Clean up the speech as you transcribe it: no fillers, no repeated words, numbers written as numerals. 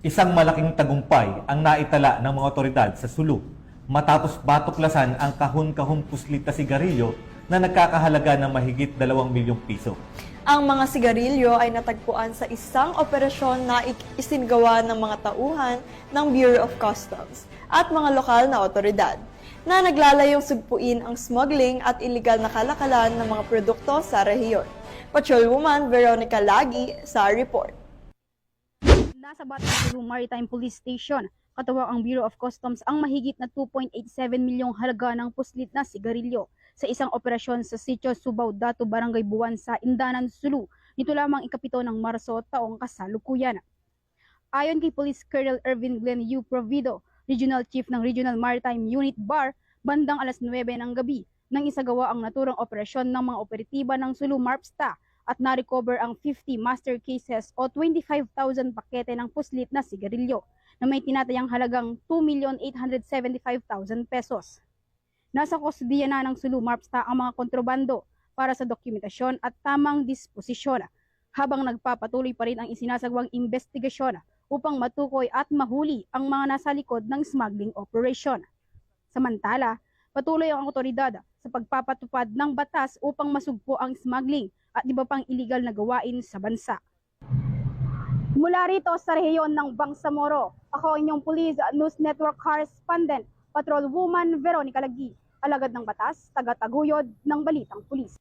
Isang malaking tagumpay ang naitala ng mga otoridad sa Sulu matapos batuklasan ang kahon-kahong puslit na sigarilyo na nagkakahalaga ng mahigit 2 milyong piso. Ang mga sigarilyo ay natagpuan sa isang operasyon na isinagawa ng mga tauhan ng Bureau of Customs at mga lokal na otoridad na naglalayong sugpuin ang smuggling at iligal na kalakalan ng mga produkto sa rehiyon. Patrolwoman Veronica Lagi sa report. Nasa Batang Maritime Police Station, katuwang ang Bureau of Customs ang mahigit na 2.87 milyong halaga ng puslit na sigarilyo sa isang operasyon sa Sitio Subaw Dato, Barangay Buwan sa Indanan, Sulu, nito lamang ikapito ng Marso taong kasalukuyan. Ayon kay Police Colonel Ervin Glenn U. Provido, Regional Chief ng Regional Maritime Unit BAR, bandang alas 9 ng gabi nang isagawa ang naturang operasyon ng mga operatiba ng Sulu MARPSTA at na-recover ang 50 master cases o 25,000 pakete ng puslit na sigarilyo na may tinatayang halagang 2,875,000 pesos. Nasa kustodiya na ng Sulu MARPSTA ang mga kontrobando para sa dokumentasyon at tamang disposisyon, habang nagpapatuloy pa rin ang isinasagawang investigasyon upang matukoy at mahuli ang mga nasa likod ng smuggling operation. Samantala, patuloy ang otoridad sa pagpapatupad ng batas upang masugpo ang smuggling at iba pang iligal na gawain sa bansa. Mula rito sa rehiyon ng Bangsamoro, ako inyong Police News Network Correspondent, Patrolwoman Veronica Lagi, alagad ng batas, taga-taguyod ng Balitang Pulis.